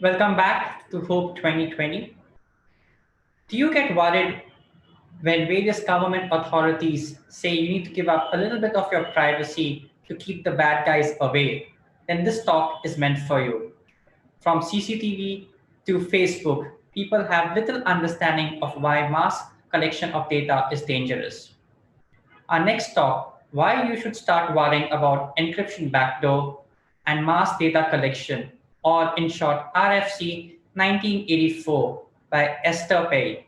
Welcome back to Hope 2020. Do you get worried when various government authorities say you need to give up a little bit of your privacy to keep the bad guys away? Then this talk is meant for you. From CCTV to Facebook, people have little understanding of why mass collection of data is dangerous. Our next talk, why you should start worrying about encryption backdoor and mass data collection, or in short, RFC 1984 by Esther Payne.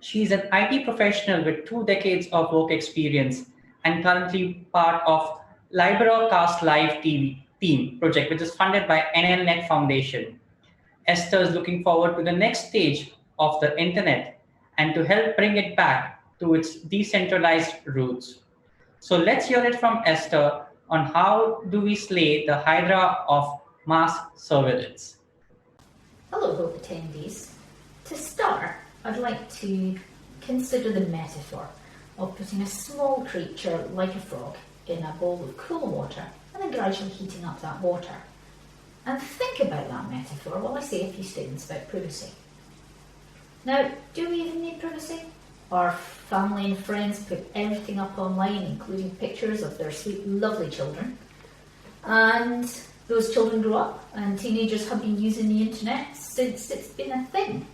She's an IT professional with 2 decades of work experience and currently part of LibreCast Live TV team project, which is funded by NLNet Foundation. Esther is looking forward to the next stage of the internet and to help bring it back to its decentralized roots. So let's hear it from Esther on how do we slay the Hydra of mass surveillance. Hello, Hope attendees. To start, I'd like to consider the metaphor of putting a small creature like a frog in a bowl of cool water and then gradually heating up that water. And think about that metaphor while I say a few statements about privacy. Now, do we even need privacy? Our family and friends put everything up online, including pictures of their sweet, lovely children. And those children grow up, and teenagers have been using the internet since it's been a thing.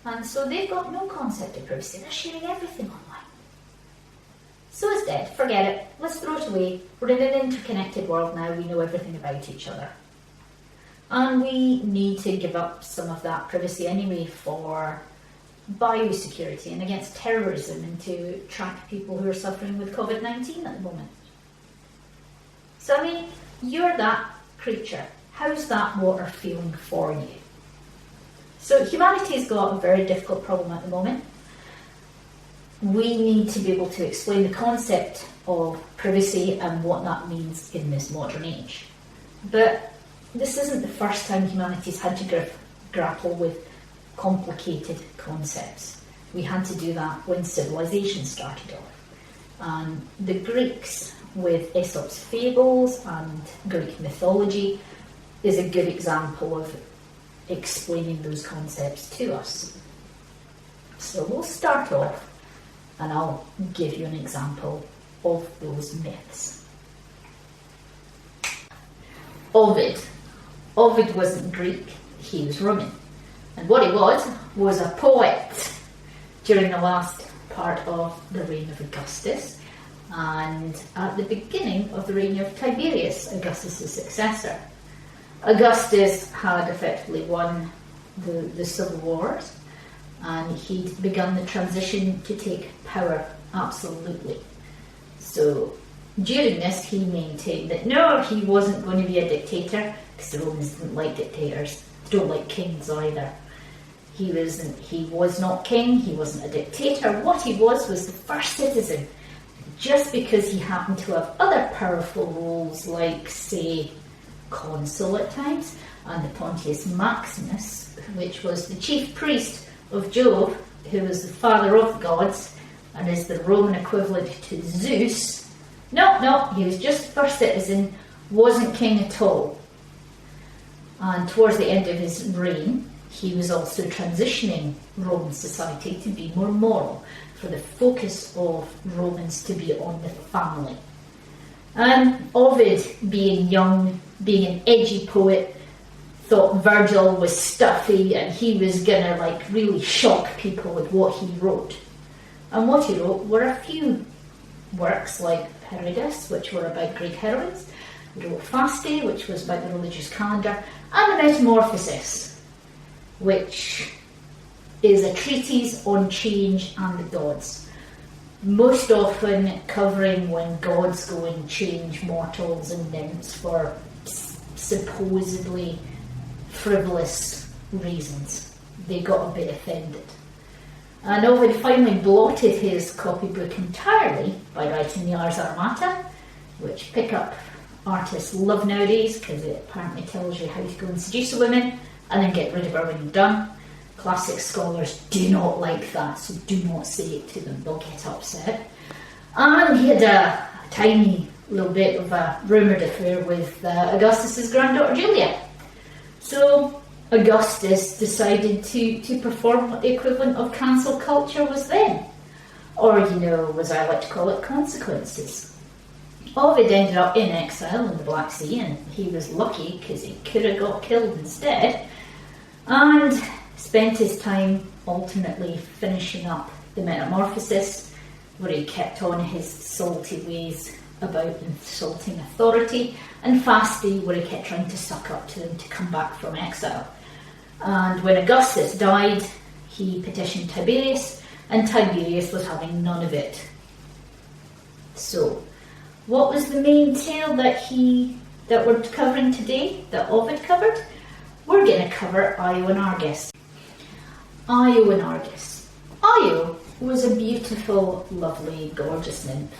And so they've got no concept of privacy. They're sharing everything online. So it's dead. Forget it. Let's throw it away. We're in an interconnected world now. We know everything about each other. And we need to give up some of that privacy anyway for biosecurity and against terrorism and to track people who are suffering with COVID-19 at the moment. So, you're that creature. How's that water feeling for you? So, humanity's got a very difficult problem at the moment. We need to be able to explain the concept of privacy and what that means in this modern age. But this isn't the first time humanity's had to grapple with complicated concepts. We had to do that when civilization started off. And the Greeks, with Aesop's fables and Greek mythology, is a good example of explaining those concepts to us. So we'll start off and I'll give you an example of those myths. Ovid. Ovid wasn't Greek, he was Roman. And what he was a poet during the last part of the reign of Augustus and at the beginning of the reign of Tiberius, Augustus' successor. Augustus had effectively won the civil wars and he'd begun the transition to take power absolutely. So during this he maintained that no, he wasn't going to be a dictator because the Romans didn't like dictators, they don't like kings either. He was not king, he wasn't a dictator. What he was the first citizen. Just because he happened to have other powerful roles like, say, consul at times, and the Pontius Maximus, which was the chief priest of Jove, who was the father of the gods, and is the Roman equivalent to Zeus. No, he was just first citizen, wasn't king at all. And towards the end of his reign, he was also transitioning Roman society to be more moral, for the focus of Romans to be on the family. And Ovid, being young, being an edgy poet, thought Virgil was stuffy and he was gonna really shock people with what he wrote. And what he wrote were a few works like Herodotus, which were about Greek heroines. He wrote Fasti, which was about the religious calendar, and the Metamorphosis, which is a treatise on change and the gods. Most often covering when gods go and change mortals and nymphs for supposedly frivolous reasons. They got a bit offended. And Ovid finally blotted his copybook entirely by writing the Ars Armata, which pick-up artists love nowadays because it apparently tells you how to go and seduce a woman and then get rid of her when you're done. Classic scholars do not like that, so do not say it to them, they'll get upset. And he had a tiny little bit of a rumoured affair with Augustus's granddaughter Julia. So Augustus decided to perform what the equivalent of cancel culture was then. Or, as I like to call it, consequences. Ovid ended up in exile in the Black Sea, and he was lucky because he could have got killed instead, and spent his time alternately finishing up the Metamorphosis, where he kept on his salty ways about insulting authority, and Fasti, where he kept trying to suck up to them to come back from exile. And when Augustus died, he petitioned Tiberius, and Tiberius was having none of it. So, what was the main tale that we're covering today, that Ovid covered? We're going to cover Io and Argus. Io and Argus. Io was a beautiful, lovely, gorgeous nymph.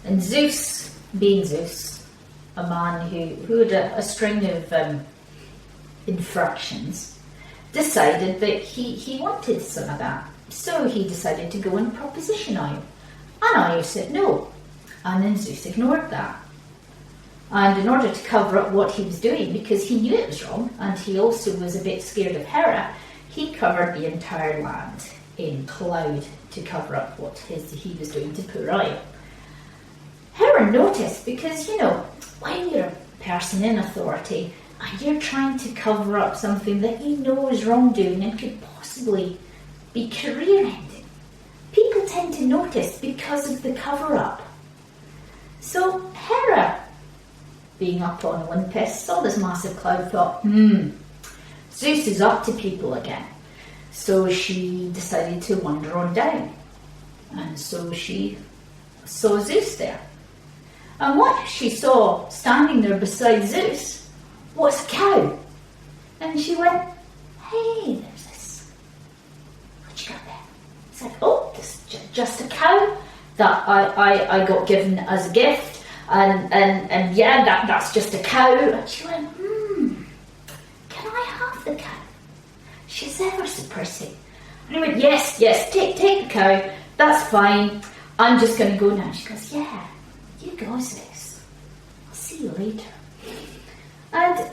And Zeus, being Zeus, a man who had a string of infractions, decided that he wanted some of that. So he decided to go and proposition Io. And Io said no. And then Zeus ignored that. And in order to cover up what he was doing, because he knew it was wrong, and he also was a bit scared of Hera, he covered the entire land in cloud to cover up what he was doing to poor Io. Hera noticed because, when you're a person in authority and you're trying to cover up something that you know is wrongdoing and could possibly be career-ending, people tend to notice because of the cover-up. So Hera, being up on Olympus, saw this massive cloud, thought, Zeus is up to people again. So she decided to wander on down. And so she saw Zeus there. And what she saw standing there beside Zeus was a cow. And she went, hey, there's this. What you got there? It's like, oh, this is just a cow that I got given as a gift. And yeah, that's just a cow. And she went, can I have the cow? She's ever so pretty. And he went, yes, take the cow. That's fine. I'm just going to go now. She goes, yeah, you go, Zeus. I'll see you later. And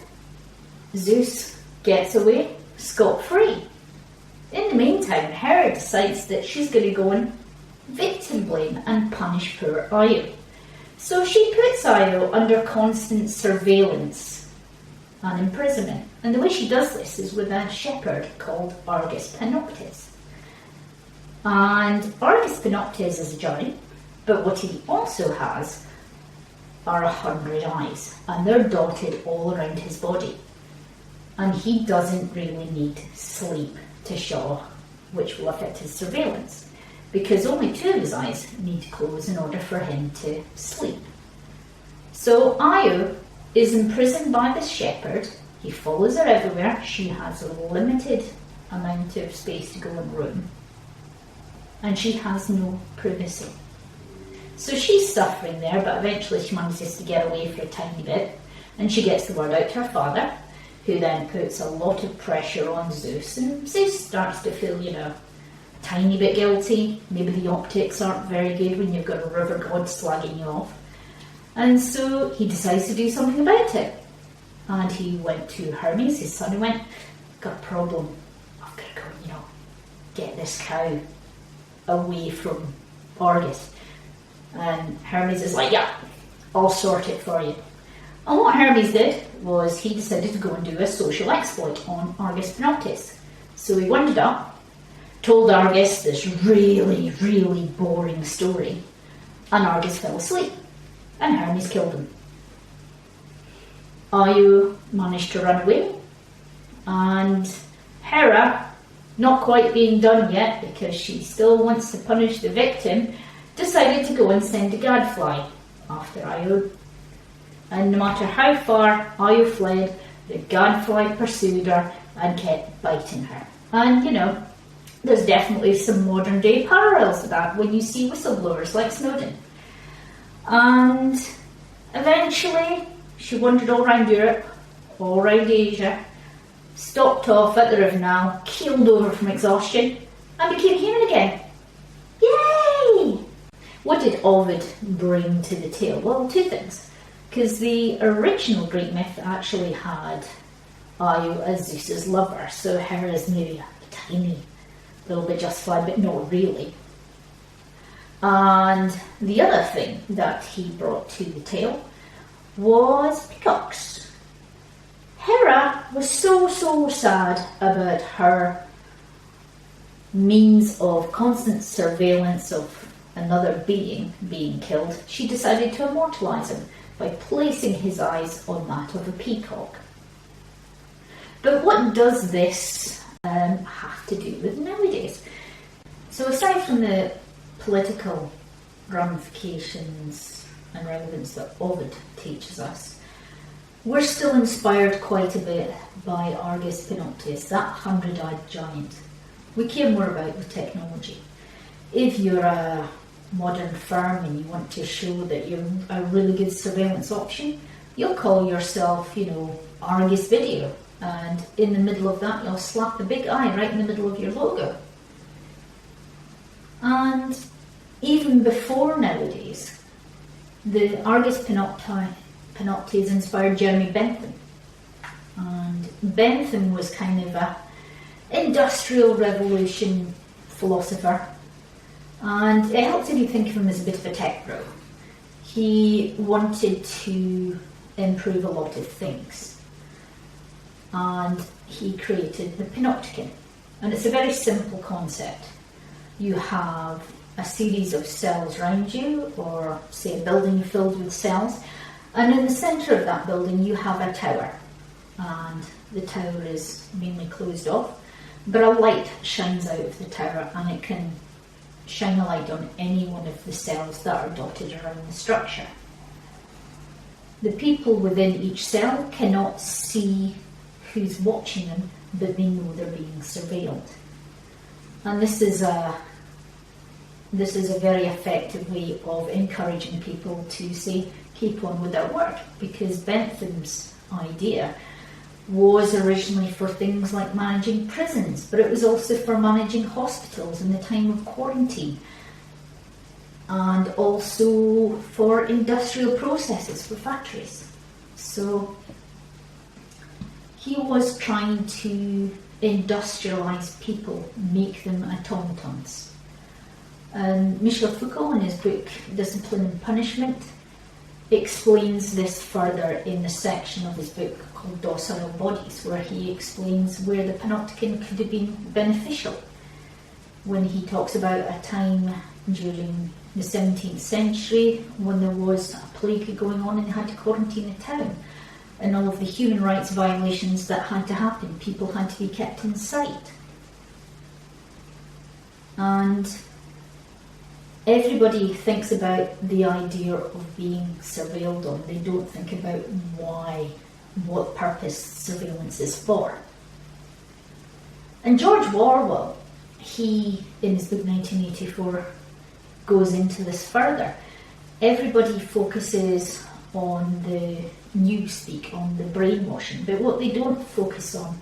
Zeus gets away scot-free. In the meantime, Hera decides that she's going to go and victim blame and punish poor Io. So she puts Io under constant surveillance and imprisonment. And the way she does this is with a shepherd called Argus Panoptix. And Argus Panoptix is a giant, but what he also has are 100 eyes, and they're dotted all around his body. And he doesn't really need sleep to show, which will affect his surveillance, because only 2 of his eyes need to close in order for him to sleep. So Io is imprisoned by this shepherd. He follows her everywhere. She has a limited amount of space to go in room, and she has no privacy. So she's suffering there, but eventually she manages to get away for a tiny bit, and she gets the word out to her father, who then puts a lot of pressure on Zeus, and Zeus starts to feel, a tiny bit guilty. Maybe the optics aren't very good when you've got a river god slagging you off. And so he decides to do something about it. And he went to Hermes, his son, and went, got a problem. I've got to go, get this cow away from Argus. And Hermes is like, yeah, I'll sort it for you. And what Hermes did was he decided to go and do a social exploit on Argus Panoptix. So he wandered up, told Argus this really, really boring story, and Argus fell asleep, and Hermes killed him. Io managed to run away, and Hera, not quite being done yet because she still wants to punish the victim, decided to go and send a gadfly after Io. And no matter how far Io fled, the gadfly pursued her and kept biting her. And there's definitely some modern day parallels to that when you see whistleblowers like Snowden. And eventually she wandered all around Europe, all around Asia, stopped off at the River Nile, keeled over from exhaustion, and became human again. Yay! What did Ovid bring to the tale? Well, 2 things. Because the original Greek myth actually had Io as Zeus's lover, so Hera's maybe a tiny little bit justified, but not really. And the other thing that he brought to the tale was peacocks. Hera was so sad about her means of constant surveillance of another being being killed. She decided to immortalise him by placing his eyes on that of a peacock. But what does this have to do with nowadays? So aside from the political ramifications and relevance that Ovid teaches us, we're still inspired quite a bit by Argus Panoptix, that 100-eyed giant. We care more about the technology. If you're a modern firm and you want to show that you're a really good surveillance option, you'll call yourself, Argus Video, and in the middle of that you'll slap the big eye right in the middle of your logo. And even before nowadays, the Argus Panoptix inspired Jeremy Bentham. And Bentham was kind of a industrial revolution philosopher, and it helped me think of him as a bit of a tech bro. He wanted to improve a lot of things, and he created the Panopticon. And it's a very simple concept. You have a series of cells around you, or say a building filled with cells, and in the centre of that building you have a tower, and the tower is mainly closed off, but a light shines out of the tower and it can shine a light on any one of the cells that are dotted around the structure. The people within each cell cannot see who's watching them, but they know they're being surveilled. And this is a very effective way of encouraging people to say, keep on with their work, because Bentham's idea was originally for things like managing prisons, but it was also for managing hospitals in the time of quarantine, and also for industrial processes for factories. So he was trying to industrialise people, make them automatons. Michel Foucault, in his book Discipline and Punishment, explains this further in the section of his book called Docile Bodies, where he explains where the Panopticon could have been beneficial, when he talks about a time during the 17th century when there was a plague going on and they had to quarantine a town, and all of the human rights violations that had to happen. People had to be kept in sight. And everybody thinks about the idea of being surveilled on. They don't think about what purpose surveillance is for. And George Orwell, he, in his book 1984, goes into this further. Everybody focuses on the newspeak, on the brainwashing, but what they don't focus on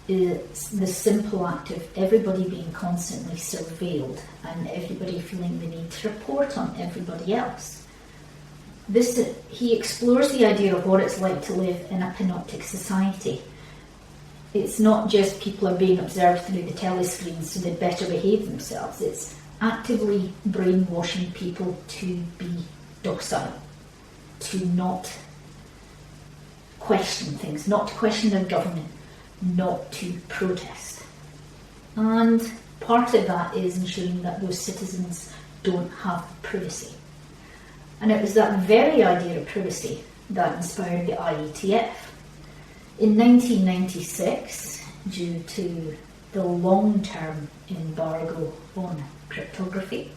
is the simple act of everybody being constantly surveilled and everybody feeling the need to report on everybody else. He explores the idea of what it's like to live in a Panoptix society. It's not just people are being observed through the telescreens so they better behave themselves. It's actively brainwashing people to be docile, to not question things, not to question their government, not to protest. And part of that is ensuring that those citizens don't have privacy. And it was that very idea of privacy that inspired the IETF. In 1996, due to the long-term embargo on cryptography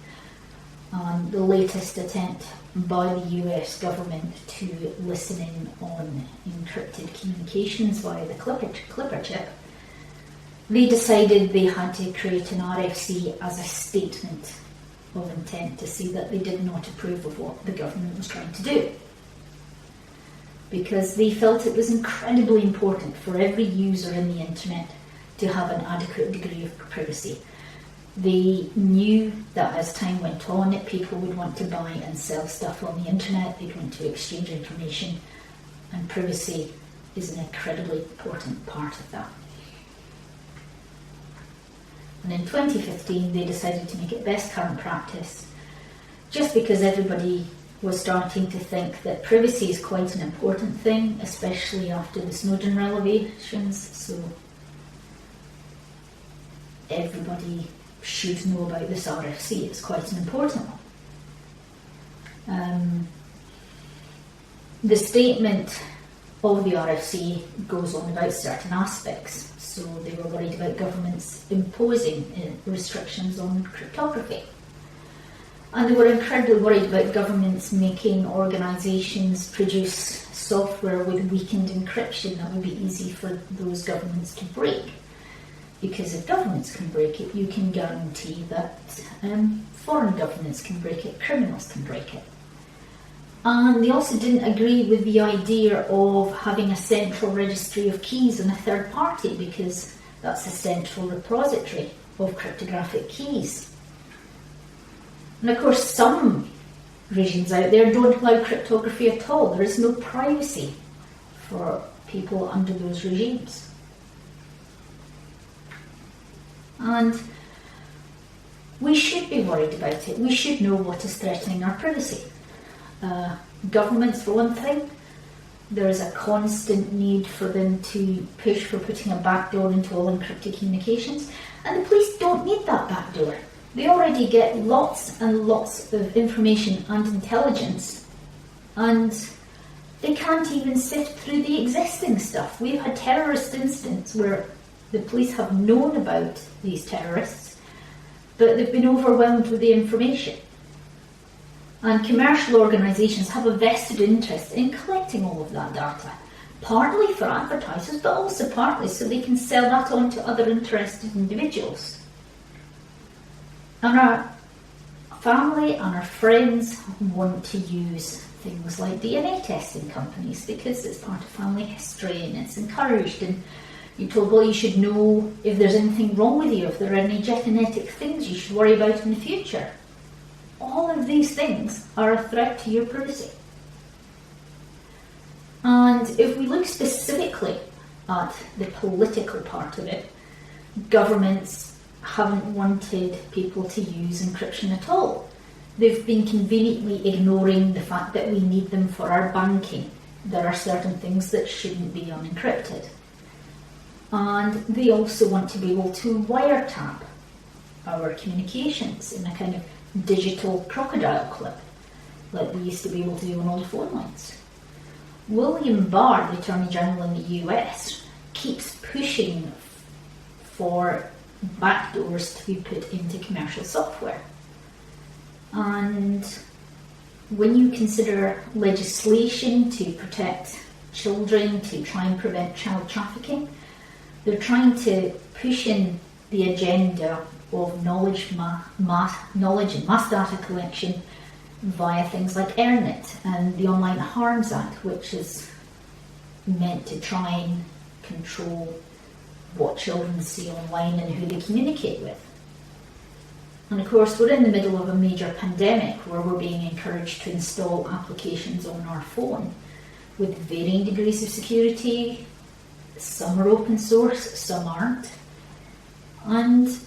and the latest attempt by the US government to listen in on encrypted communications via the Clipper chip, they decided they had to create an RFC as a statement of intent to say that they did not approve of what the government was trying to do, because they felt it was incredibly important for every user in the internet to have an adequate degree of privacy. They knew that as time went on, people would want to buy and sell stuff on the internet, they'd want to exchange information, and privacy is an incredibly important part of that. And in 2015 they decided to make it best current practice, just because everybody was starting to think that privacy is quite an important thing, especially after the Snowden revelations, so everybody should know about this RFC. It's quite an important one. The statement of the RFC goes on about certain aspects. So they were worried about governments imposing restrictions on cryptography. And they were incredibly worried about governments making organisations produce software with weakened encryption that would be easy for those governments to break. Because if governments can break it, you can guarantee that foreign governments can break it, criminals can break it. And they also didn't agree with the idea of having a central registry of keys in a third party, because that's a central repository of cryptographic keys. And of course some regimes out there don't allow cryptography at all. There is no privacy for people under those regimes. And we should be worried about it. We should know what is threatening our privacy. Governments, for one thing, there is a constant need for them to push for putting a backdoor into all encrypted communications, and the police don't need that backdoor. They already get lots and lots of information and intelligence, and they can't even sift through the existing stuff. We've had terrorist incidents where the police have known about these terrorists, but they've been overwhelmed with the information. And commercial organisations have a vested interest in collecting all of that data, partly for advertisers, but also partly so they can sell that on to other interested individuals. And our family and our friends want to use things like DNA testing companies because it's part of family history and it's encouraged, and you're told, well, you should know if there's anything wrong with you, if there are any genetic things you should worry about in the future. All of these things are a threat to your privacy. And if we look specifically at the political part of it, governments haven't wanted people to use encryption at all. They've been conveniently ignoring the fact that we need them for our banking. There are certain things that shouldn't be unencrypted. And they also want to be able to wiretap our communications in a kind of digital crocodile clip, like we used to be able to do on old phone lines. William Barr, the Attorney General in the US, keeps pushing for backdoors to be put into commercial software. And when you consider legislation to protect children, to try and prevent child trafficking, they're trying to push in the agenda of knowledge and mass data collection via things like EarnIt and the Online Harms Act, which is meant to try and control what children see online and who they communicate with. And of course, we're in the middle of a major pandemic where we're being encouraged to install applications on our phone with varying degrees of security. Some are open source, some aren't. And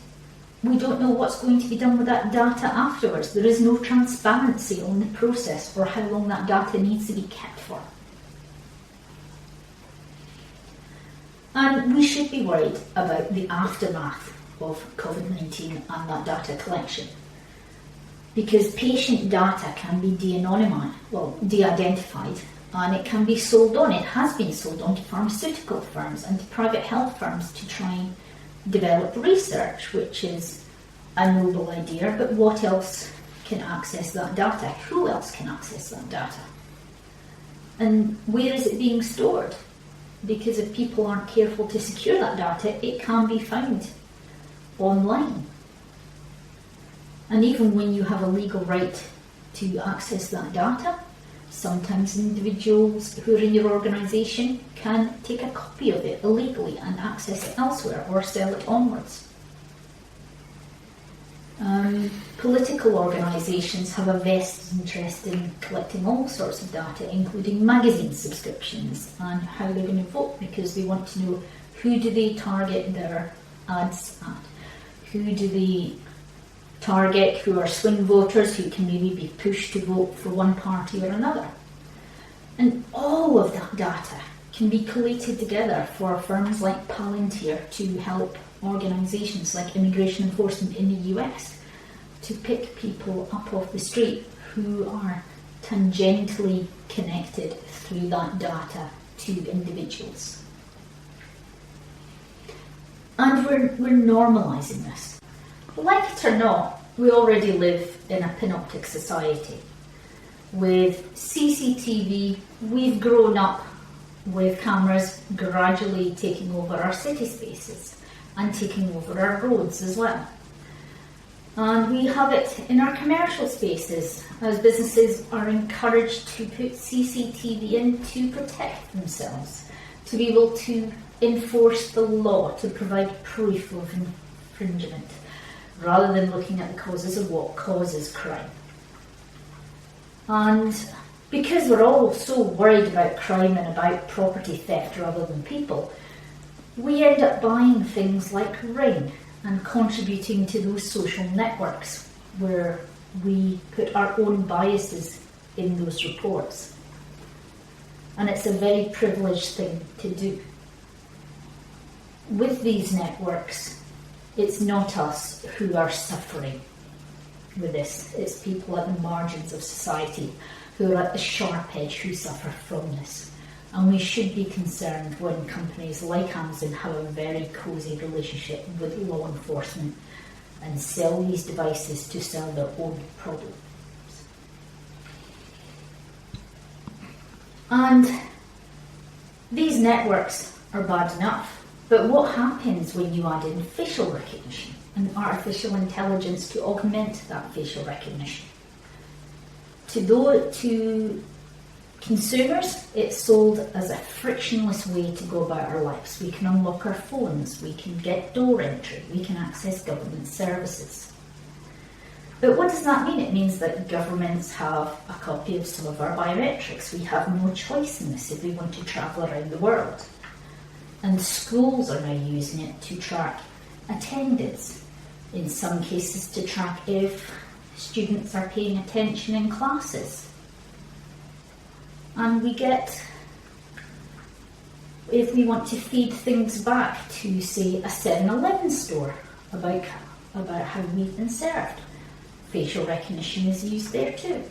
we don't know what's going to be done with that data afterwards. There is no transparency on the process or how long that data needs to be kept for. And we should be worried about the aftermath of COVID-19 and that data collection, because patient data can be de-identified, and it can be sold on. It has been sold on to pharmaceutical firms and to private health firms to try and develop research, which is a noble idea, but what else can access that data? Who else can access that data? And where is it being stored? Because if people aren't careful to secure that data, it can be found online. And even when you have a legal right to access that data, sometimes individuals who are in your organisation can take a copy of it illegally and access it elsewhere or sell it onwards. Political organisations have a vested interest in collecting all sorts of data, including magazine subscriptions and how they're going to vote, because they want to know who do they target their ads at, who do they target who are swing voters who can maybe be pushed to vote for one party or another. And all of that data can be collated together for firms like Palantir to help organisations like immigration enforcement in the US to pick people up off the street who are tangentially connected through that data to individuals. And we're normalising this. Like it or not, we already live in a Panoptix Society. With CCTV, we've grown up with cameras gradually taking over our city spaces and taking over our roads as well. And we have it in our commercial spaces as businesses are encouraged to put CCTV in to protect themselves, to be able to enforce the law, to provide proof of infringement, rather than looking at the causes of what causes crime. And because we're all so worried about crime and about property theft rather than people, we end up buying things like Ring and contributing to those social networks where we put our own biases in those reports. And it's a very privileged thing to do. With these networks, it's not us who are suffering with this. It's people at the margins of society who are at the sharp edge who suffer from this. And we should be concerned when companies like Amazon have a very cosy relationship with law enforcement and sell these devices to sell their own problems. And these networks are bad enough, but what happens when you add in facial recognition and artificial intelligence to augment that facial recognition? To consumers, it's sold as a frictionless way to go about our lives. We can unlock our phones, we can get door entry, we can access government services. But what does that mean? It means that governments have a copy of some of our biometrics. We have no choice in this if we want to travel around the world. And schools are now using it to track attendance, in some cases to track if students are paying attention in classes. And we get, if we want to feed things back to, say, a 7-Eleven store about how we've been served, facial recognition is used there too.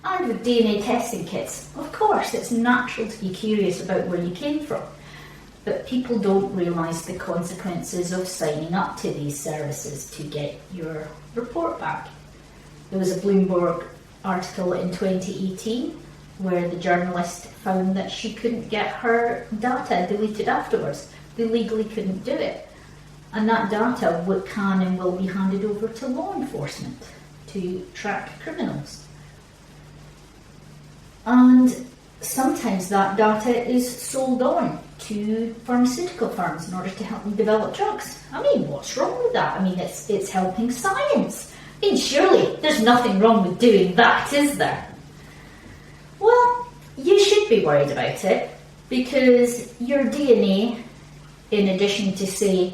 And with DNA testing kits, of course, it's natural to be curious about where you came from, but people don't realise the consequences of signing up to these services to get your report back. There was a Bloomberg article in 2018 where the journalist found that she couldn't get her data deleted afterwards. They legally couldn't do it. And that data can and will be handed over to law enforcement to track criminals. And sometimes that data is sold on to pharmaceutical firms in order to help them develop drugs. I mean, what's wrong with that? I mean, it's helping science. I mean, surely there's nothing wrong with doing that, is there? Well, you should be worried about it, because your DNA, in addition to, say,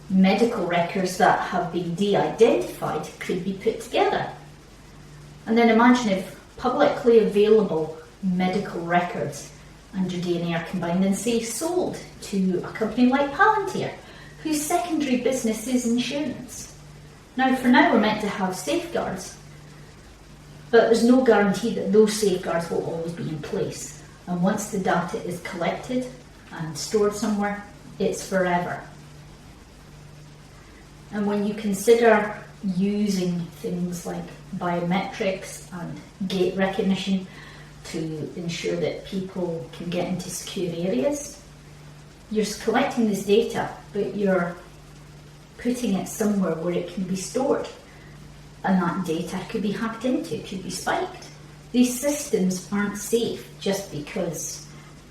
medical records that have been de-identified, could be put together. And then imagine if publicly available medical records and your DNA are combined and, say, sold to a company like Palantir, whose secondary business is insurance. Now, for now, we're meant to have safeguards, but there's no guarantee that those safeguards will always be in place. And once the data is collected and stored somewhere, it's forever. And when you consider using things like biometrics and gait recognition to ensure that people can get into secure areas, you're collecting this data, but you're putting it somewhere where it can be stored. And that data could be hacked into, could be spiked. These systems aren't safe just because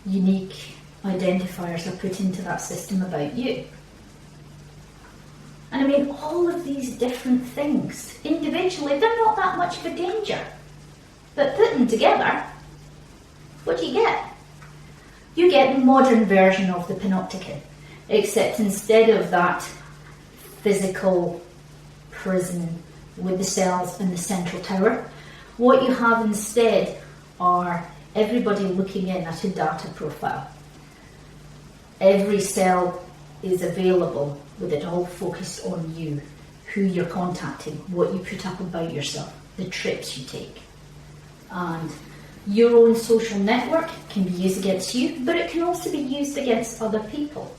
unique identifiers are put into that system about you. And I mean, all of these different things, individually, they're not that much of a danger. But put them together, what do you get? You get the modern version of the Panopticon, except instead of that physical prison with the cells in the central tower, what you have instead are everybody looking in at a data profile. Every cell is available with it all focused on you, who you're contacting, what you put up about yourself, the trips you take. And your own social network can be used against you, but it can also be used against other people.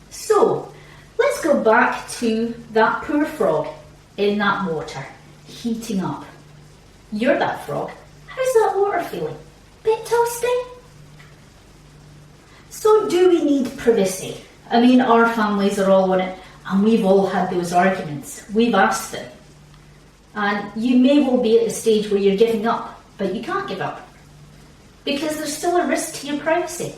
So, let's go back to that poor frog in that water, heating up. You're that frog. How's that water feeling? Bit toasty? So do we need privacy? I mean, our families are all on it, and we've all had those arguments. We've asked them. And you may well be at the stage where you're giving up, but you can't give up. Because there's still a risk to your privacy.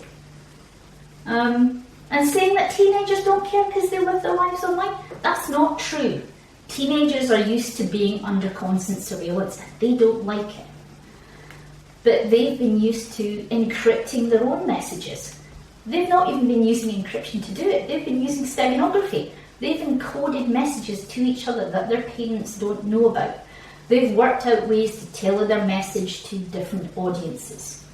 And saying that teenagers don't care because they live their lives online, that's not true. Teenagers are used to being under constant surveillance and they don't like it. But they've been used to encrypting their own messages. They've not even been using encryption to do it. They've been using steganography. They've encoded messages to each other that their parents don't know about. They've worked out ways to tailor their message to different audiences.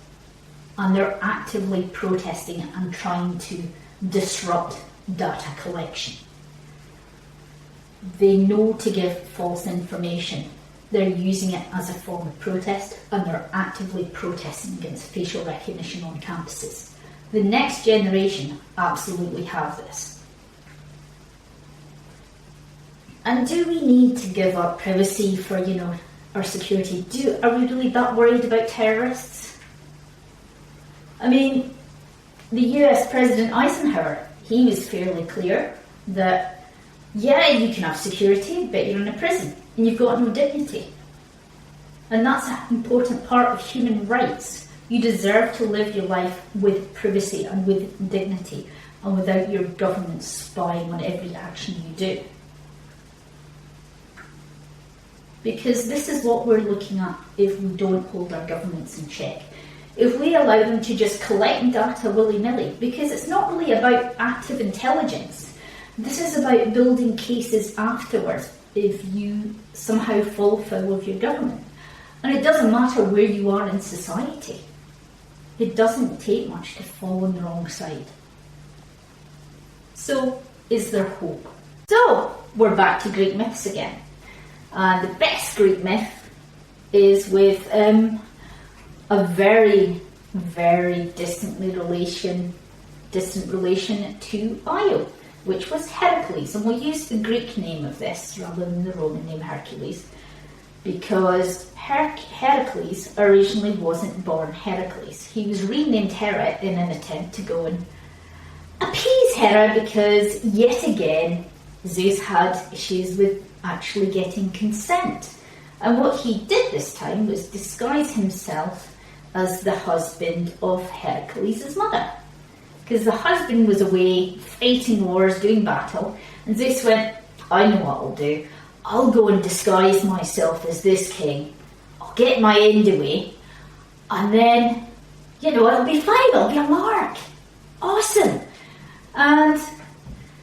And they're actively protesting and trying to disrupt data collection. They know to give false information. They're using it as a form of protest, and they're actively protesting against facial recognition on campuses. The next generation absolutely have this. And do we need to give up privacy for, our security? Are we really that worried about terrorists? I mean, the US President Eisenhower, he was fairly clear that, yeah, you can have security, but you're in a prison and you've got no dignity. And that's an important part of human rights. You deserve to live your life with privacy and with dignity and without your government spying on every action you do. Because this is what we're looking at if we don't hold our governments in check. If we allow them to just collect data willy-nilly, because it's not really about active intelligence. This is about building cases afterwards if you somehow fall foul of your government. And it doesn't matter where you are in society. It doesn't take much to fall on the wrong side. So, is there hope? So, we're back to Greek myths again. And the best Greek myth is with a very, very distant relation to Io, which was Heracles. And we'll use the Greek name of this rather than the Roman name Hercules, because Heracles originally wasn't born Heracles. He was renamed Hera in an attempt to go and appease Hera, because yet again Zeus had issues with actually getting consent. And what he did this time was disguise himself as the husband of Heracles' mother. Because the husband was away fighting wars, doing battle, and Zeus went, I know what I'll do. I'll go and disguise myself as this king. I'll get my end away, and then, it'll be fine, I'll be a lark. Awesome. And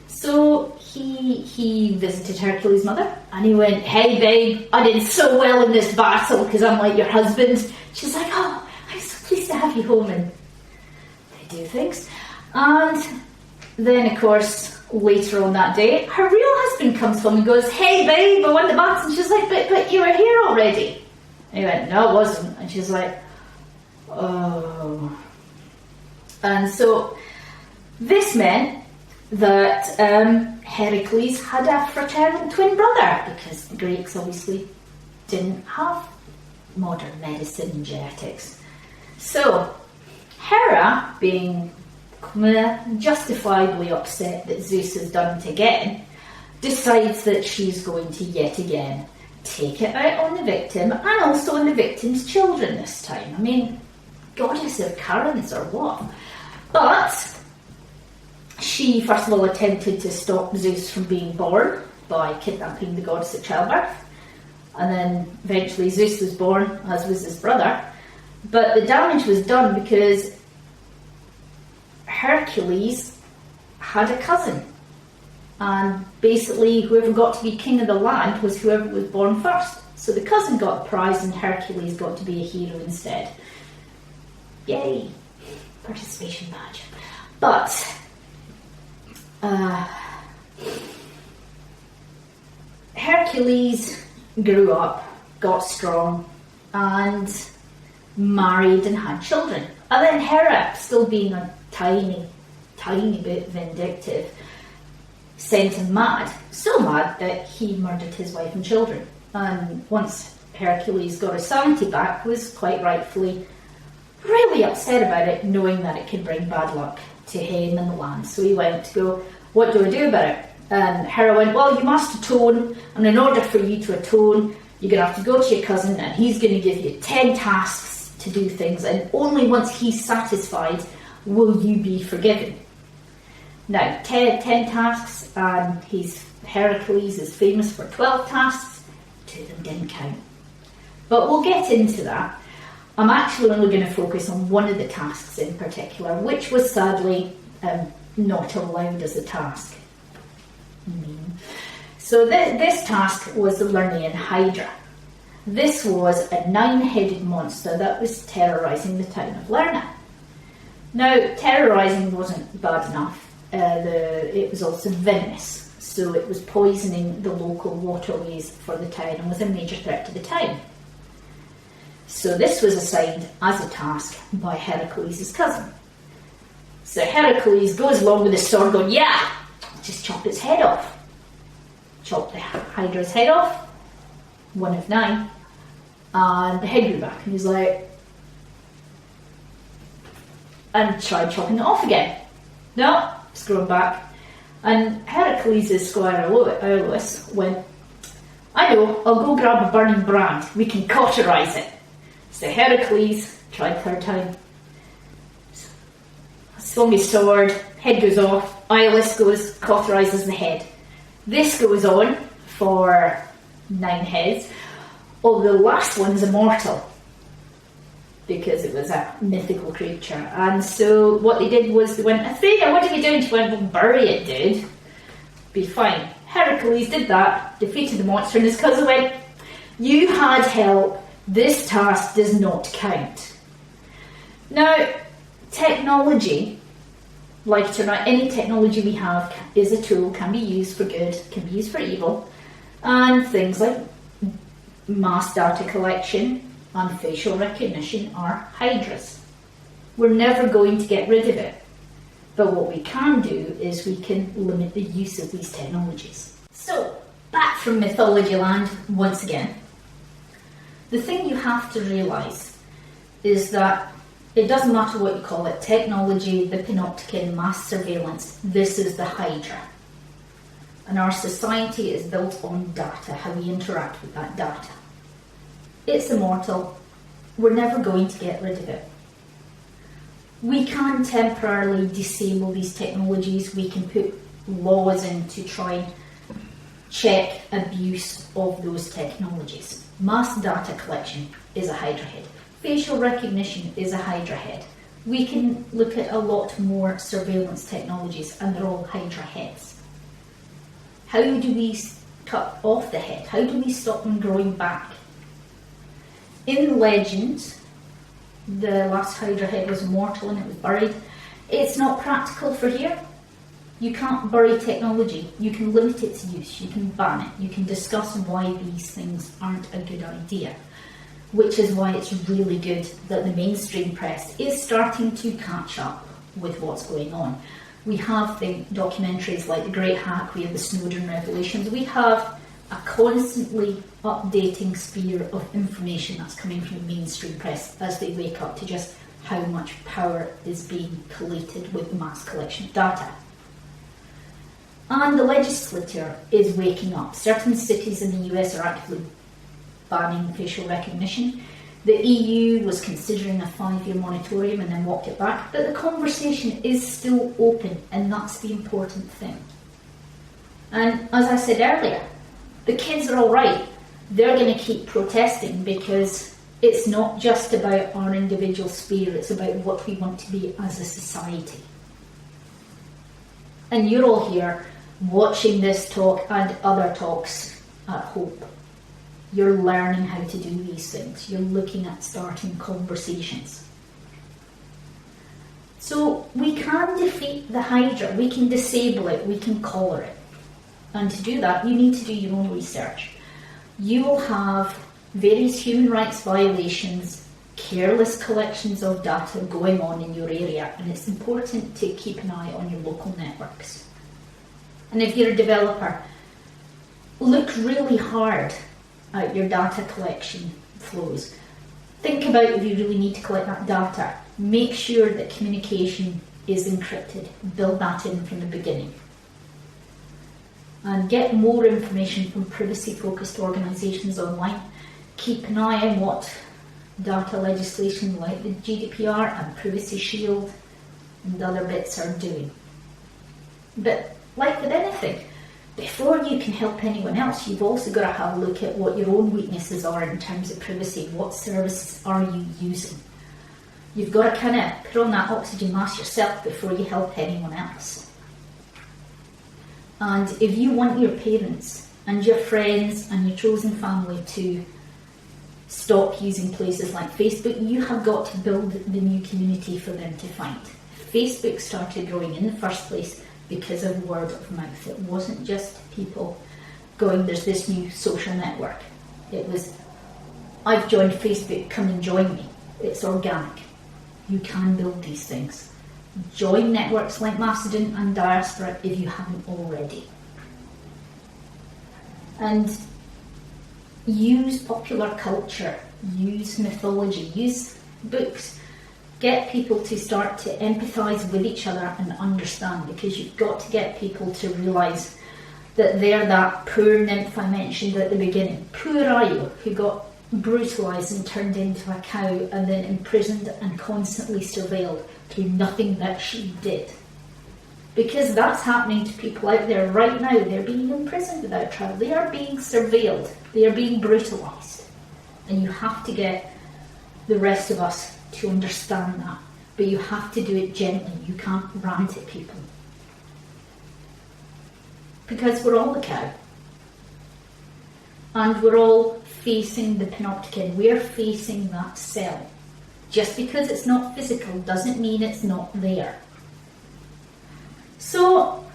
so he visited Hercules' mother, and he went, hey babe, I did so well in this battle because I'm like your husband. She's like, oh, I'm so pleased to have you home, and they do things. And then, of course, later on that day, her real husband comes home and goes, hey babe, I won the battle. And she's like, but you were here already. And he went, no, I wasn't. And she's like, oh. And so this meant that Heracles had a fraternal twin brother, because the Greeks obviously didn't have modern medicine and genetics. So Hera, being justifiably upset that Zeus has done it again, decides that she's going to yet again take it out on the victim, and also on the victim's children this time. I mean, goddess of currents or what? But She first of all attempted to stop Zeus from being born by kidnapping the goddess at childbirth, and then eventually Zeus was born, as was his brother. But the damage was done because Hercules had a cousin, and basically whoever got to be king of the land was whoever was born first. So the cousin got the prize and Hercules got to be a hero instead. Yay! Participation badge. But Hercules grew up, got strong, and married and had children. And then Hera, still being a tiny bit vindictive, sent him mad. So mad that he murdered his wife and children. And once Hercules got his sanity back, was quite rightfully really upset about it, knowing that it could bring bad luck to him and the land. So he went to go, what do I do about it? And Hera went, well, you must atone, and in order for you to atone, you're going to have to go to your cousin, and he's going to give you 10 tasks to do things, and only once he's satisfied will you be forgiven. Now, 10 tasks, and Heracles is famous for 12 tasks. 2 of them didn't count. But we'll get into that. I'm actually only going to focus on one of the tasks in particular, which was sadly not allowed as a task. So this task was the Lernaean Hydra. This was a 9-headed monster that was terrorising the town of Lerna. Now, terrorising wasn't bad enough. It was also venomous, so it was poisoning the local waterways for the town and was a major threat to the town. So this was assigned as a task by Heracles' cousin. So Heracles goes along with his sword going, yeah, just chop its head off. Chop the Hydra's head off, 1 of 9, and the head grew back, and he's like, and tried chopping it off again. No, it's grown back. And Heracles' squire Aulus went, I know, I'll go grab a burning brand, we can cauterize it. So Heracles tried 3rd time, swung his sword, head goes off, Aulus goes, cauterizes the head. This goes on for 9 heads, although the last one's immortal because it was a mythical creature. And so what they did was they went, Athena, what are you doing? She went, well, bury it, dude. Be fine. Heracles did that, defeated the monster, and his cousin went, you had help, this task does not count. Now, technology, like it or not, any technology we have is a tool, can be used for good, can be used for evil, and things like mass data collection and facial recognition are hydras. We're never going to get rid of it, but what we can do is we can limit the use of these technologies. So, back from mythology land once again. The thing you have to realise is that it doesn't matter what you call it, technology, the panopticon, mass surveillance, this is the Hydra. And our society is built on data, how we interact with that data. It's immortal, we're never going to get rid of it. We can temporarily disable these technologies, we can put laws in to try and check abuse of those technologies. Mass data collection is a Hydra head. Facial recognition is a Hydra head. We can look at a lot more surveillance technologies and they're all Hydra heads. How do we cut off the head? How do we stop them growing back? In legend, the last Hydra head was immortal and it was buried. It's not practical for here. You can't bury technology. You can limit its use. You can ban it. You can discuss why these things aren't a good idea. Which is why it's really good that the mainstream press is starting to catch up with what's going on. We have the documentaries like The Great Hack, we have the Snowden revelations, we have a constantly updating sphere of information that's coming from the mainstream press as they wake up to just how much power is being collated with the mass collection of data. And the legislature is waking up. Certain cities in the US are actively banning facial recognition. The EU was considering a 5-year moratorium and then walked it back, but the conversation is still open, and that's the important thing. And as I said earlier, the kids are all right. They're going to keep protesting because it's not just about our individual sphere, it's about what we want to be as a society. And you're all here watching this talk and other talks at Hope. You're learning how to do these things. You're looking at starting conversations. So we can defeat the Hydra, we can disable it, we can collar it. And to do that, you need to do your own research. You will have various human rights violations, careless collections of data going on in your area, and it's important to keep an eye on your local networks. And if you're a developer, look really hard at your data collection flows. Think about if you really need to collect that data. Make sure that communication is encrypted. Build that in from the beginning. And get more information from privacy-focused organisations online. Keep an eye on what data legislation like the GDPR and Privacy Shield and other bits are doing. But like with anything, before you can help anyone else, you've also got to have a look at what your own weaknesses are in terms of privacy. What services are you using? You've got to kind of put on that oxygen mask yourself before you help anyone else. And if you want your parents and your friends and your chosen family to stop using places like Facebook, you have got to build the new community for them to find. Facebook started growing in the first place because of word of mouth. It wasn't just people going, there's this new social network. It was, I've joined Facebook, come and join me. It's organic. You can build these things. Join networks like Mastodon and Diaspora if you haven't already. And use popular culture, use mythology, use books. Get people to start to empathise with each other and understand, because you've got to get people to realise that they're that poor nymph I mentioned at the beginning. Poor Io, who got brutalised and turned into a cow and then imprisoned and constantly surveilled through nothing that she did. Because that's happening to people out there right now. They're being imprisoned without trial. They are being surveilled. They are being brutalised. And you have to get the rest of us to understand that. But you have to do it gently. You can't rant at people. Because we're all the cow. And we're all facing the panopticon. We're facing that cell. Just because it's not physical doesn't mean it's not there. So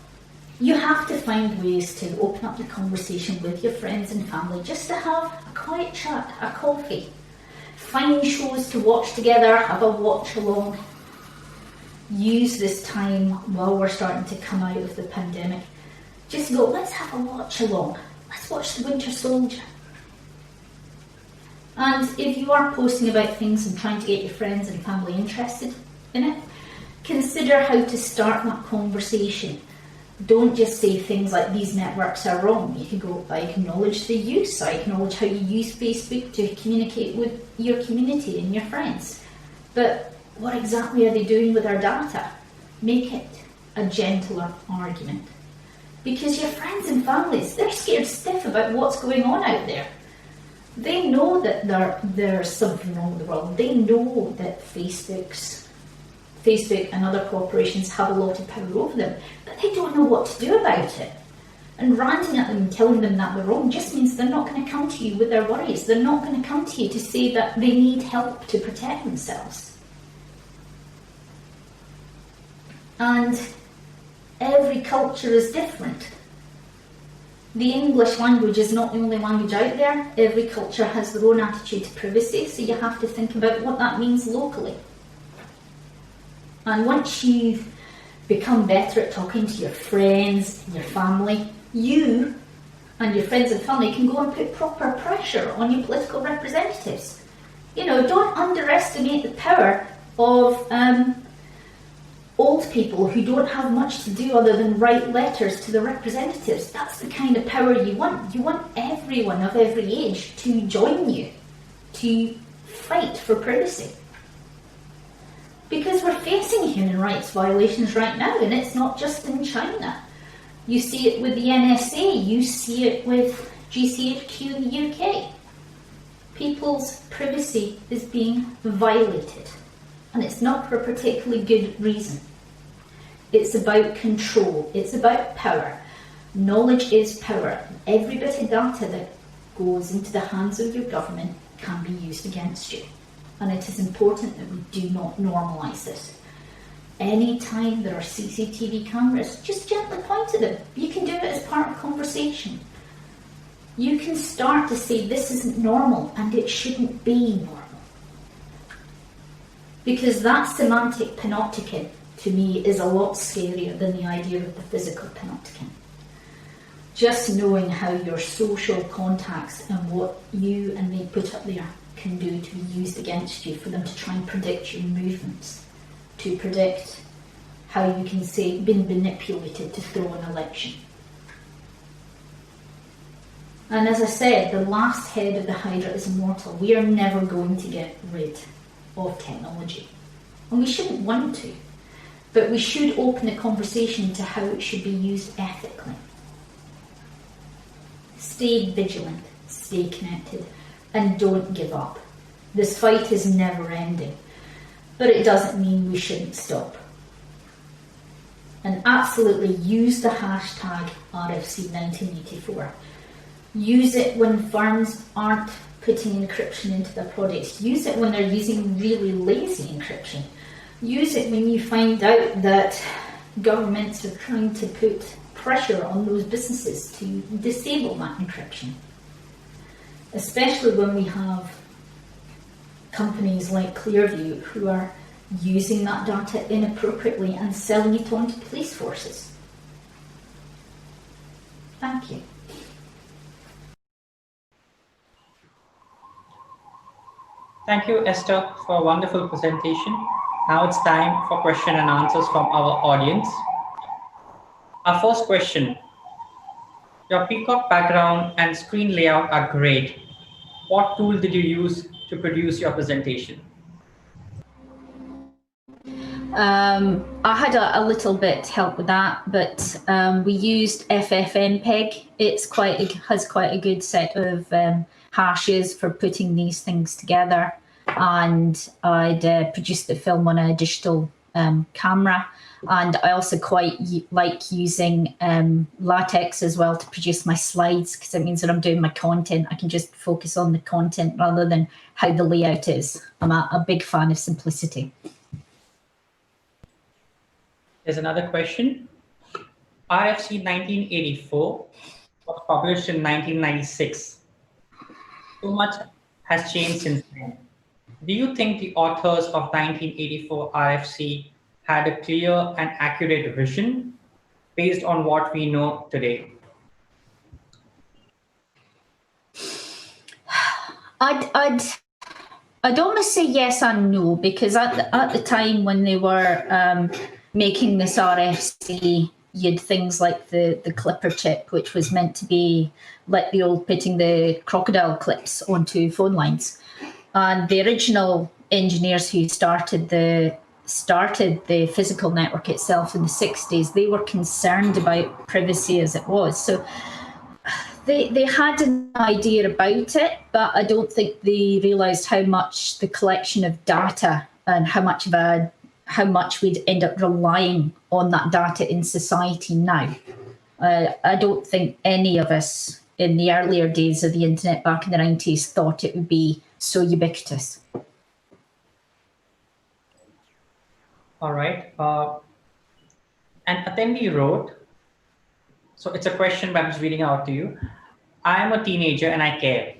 you have to find ways to open up the conversation with your friends and family, just to have a quiet chat, a coffee. Find shows to watch together, have a watch along. Use this time while we're starting to come out of the pandemic. Just go, let's have a watch along. Let's watch The Winter Soldier. And if you are posting about things and trying to get your friends and family interested in it, consider how to start that conversation. Don't just say things like, these networks are wrong. You can go, I acknowledge the use. I acknowledge how you use Facebook to communicate with your community and your friends. But what exactly are they doing with our data? Make it a gentler argument. Because your friends and families, they're scared stiff about what's going on out there. They know that there's something wrong with the world. They know that Facebook and other corporations have a lot of power over them, but they don't know what to do about it. And ranting at them and telling them that they're wrong just means they're not going to come to you with their worries. They're not going to come to you to say that they need help to protect themselves. And every culture is different. The English language is not the only language out there. Every culture has their own attitude to privacy, so you have to think about what that means locally. And once you've become better at talking to your friends, your family, you and your friends and family can go and put proper pressure on your political representatives. You know, don't underestimate the power of old people who don't have much to do other than write letters to their representatives. That's the kind of power you want. You want everyone of every age to join you, to fight for privacy. Because we're facing human rights violations right now, and it's not just in China. You see it with the NSA, you see it with GCHQ in the UK. People's privacy is being violated, and it's not for a particularly good reason. It's about control, it's about power. Knowledge is power. Every bit of data that goes into the hands of your government can be used against you. And it is important that we do not normalise this. Anytime there are CCTV cameras, just gently point at them. You can do it as part of conversation. You can start to say this isn't normal and it shouldn't be normal. Because that semantic panopticon, to me, is a lot scarier than the idea of the physical panopticon. Just knowing how your social contacts and what you and they put up there can do to be used against you, for them to try and predict your movements, to predict how you can say been manipulated to throw an election. And as I said, the last head of the Hydra is immortal. We are never going to get rid of technology. And we shouldn't want to. But we should open a conversation to how it should be used ethically. Stay vigilant, stay connected, and don't give up. This fight is never ending, but it doesn't mean we shouldn't stop. And absolutely use the hashtag RFC1984. Use it when firms aren't putting encryption into their products. Use it when they're using really lazy encryption. Use it when you find out that governments are trying to put pressure on those businesses to disable that encryption. Especially when we have companies like Clearview who are using that data inappropriately and selling it on to police forces. Thank you. Thank you, Esther, for a wonderful presentation. Now it's time for question and answers from our audience. Our first question. Your peacock background and screen layout are great. What tool did you use to produce your presentation? I had a little bit help with that, but we used FFmpeg. It's has quite a good set of hashes for putting these things together, and I'd produced the film on a digital camera, and I also quite like using latex as well to produce my slides, because it means that I'm doing my content, I can just focus on the content rather than how the layout is. I'm a big fan of simplicity. There's another question. RFC 1984 was published in 1996. So much has changed since then. Do you think the authors of 1984 RFC had a clear and accurate vision based on what we know today? I'd almost say yes and no, because at the time when they were making this RFC, you had things like the clipper chip, which was meant to be like the old putting the crocodile clips onto phone lines. And the original engineers who started the physical network itself in the 60s, they were concerned about privacy as it was. So they had an idea about it, but I don't think they realised how much the collection of data and how much we'd end up relying on that data in society now. I don't think any of us in the earlier days of the internet back in the 90s thought it would be so ubiquitous. All right. An attendee wrote, so it's a question, but I'm just reading out to you. I am a teenager and I care.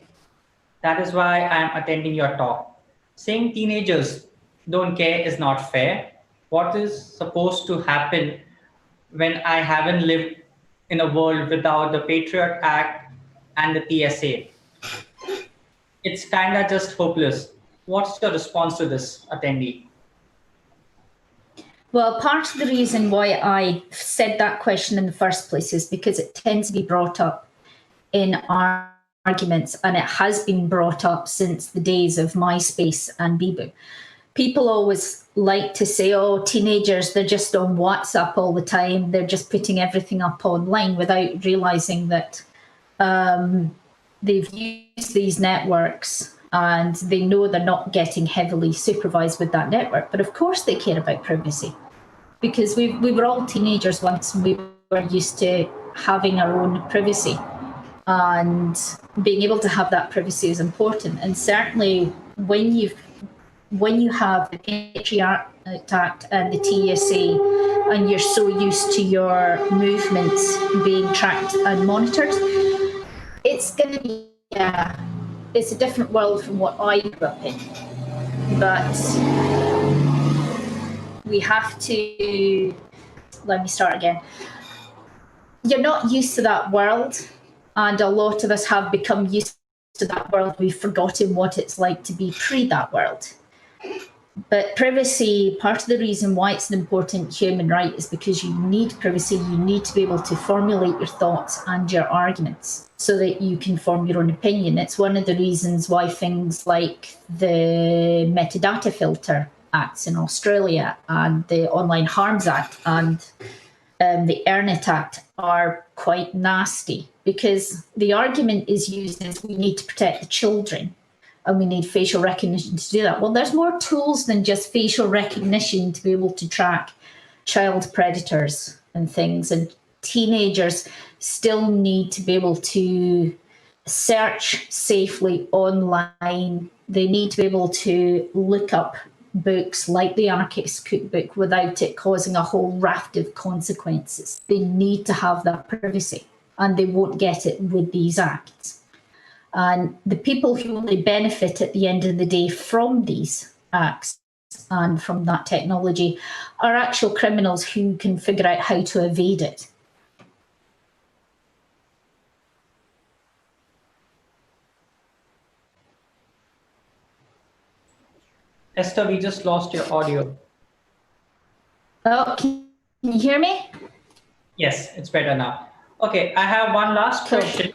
That is why I am attending your talk. Saying teenagers don't care is not fair. What is supposed to happen when I haven't lived in a world without the Patriot Act and the TSA? It's kind of just hopeless. What's your response to this, attendee? Well, part of the reason why I said that question in the first place is because it tends to be brought up in our arguments, and it has been brought up since the days of MySpace and Bebo. People always like to say, oh, teenagers, they're just on WhatsApp all the time. They're just putting everything up online without realizing that they've used these networks and they know they're not getting heavily supervised with that network. But of course they care about privacy, because we were all teenagers once and we were used to having our own privacy. And being able to have that privacy is important. And certainly when you have the Patriot Act and the TSA, and you're so used to your movements being tracked and monitored, it's going to be it's a different world from what I grew up in. But we have to, let me start again. You're not used to that world, and a lot of us have become used to that world. We've forgotten what it's like to be pre that world. But privacy, part of the reason why it's an important human right is because you need privacy. You need to be able to formulate your thoughts and your arguments so that you can form your own opinion. It's one of the reasons why things like the Metadata Filter Acts in Australia and the Online Harms Act and the EarnIt Act are quite nasty, because the argument is used as we need to protect the children and we need facial recognition to do that. Well, there's more tools than just facial recognition to be able to track child predators and things. And teenagers still need to be able to search safely online. They need to be able to look up books like the Anarchist Cookbook without it causing a whole raft of consequences. They need to have that privacy, and they won't get it with these acts. And the people who only benefit at the end of the day from these acts and from that technology are actual criminals who can figure out how to evade it. Esther, we just lost your audio. Oh, can you hear me? Yes, it's better now. Okay, I have one last question.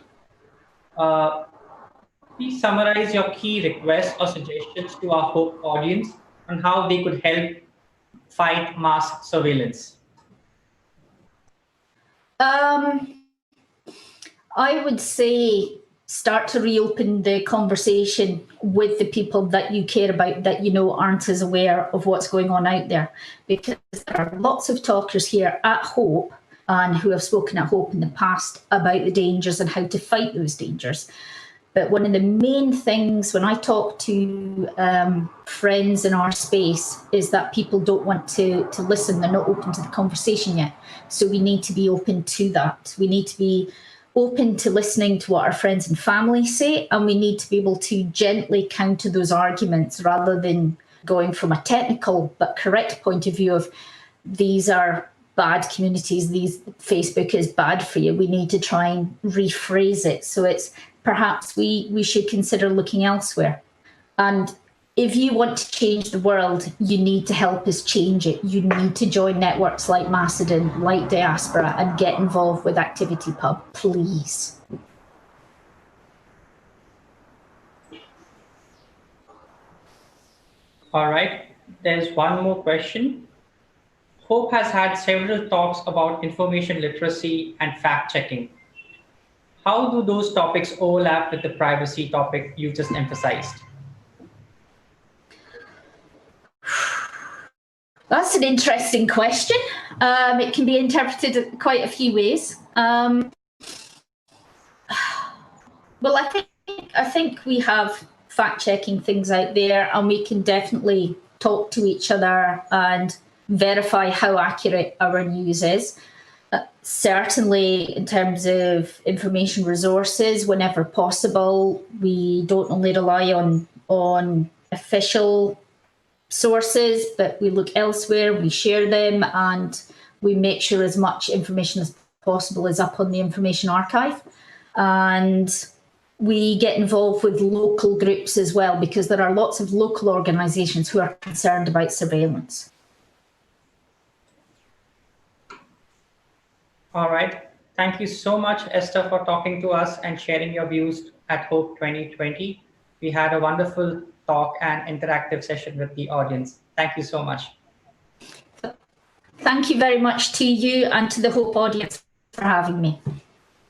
Please summarize your key requests or suggestions to our Hope audience on how they could help fight mass surveillance. I would say start to reopen the conversation with the people that you care about, that you know aren't as aware of what's going on out there, because there are lots of talkers here at Hope and who have spoken at Hope in the past about the dangers and how to fight those dangers. But one of the main things when I talk to friends in our space is that people don't want to listen. They're not open to the conversation yet. So we need to be open to that. We need to be open to listening to what our friends and family say, and we need to be able to gently counter those arguments rather than going from a technical but correct point of view of these are bad communities, Facebook is bad for you. We need to try and rephrase it. So it's perhaps we should consider looking elsewhere. And if you want to change the world, you need to help us change it. You need to join networks like Macedon, like Diaspora, and get involved with Activity Pub, please. All right, there's one more question. Hope has had several talks about information literacy and fact-checking. How do those topics overlap with the privacy topic you just emphasized? That's an interesting question. It can be interpreted quite a few ways. Well, I think we have fact-checking things out there, and we can definitely talk to each other and verify how accurate our news is. Certainly, in terms of information resources, whenever possible, we don't only rely on official sources, but we look elsewhere, we share them, and we make sure as much information as possible is up on the information archive. And we get involved with local groups as well, because there are lots of local organisations who are concerned about surveillance. All right. Thank you so much, Esther, for talking to us and sharing your views at Hope 2020. We had a wonderful talk and interactive session with the audience. Thank you so much. Thank you very much to you and to the Hope audience for having me.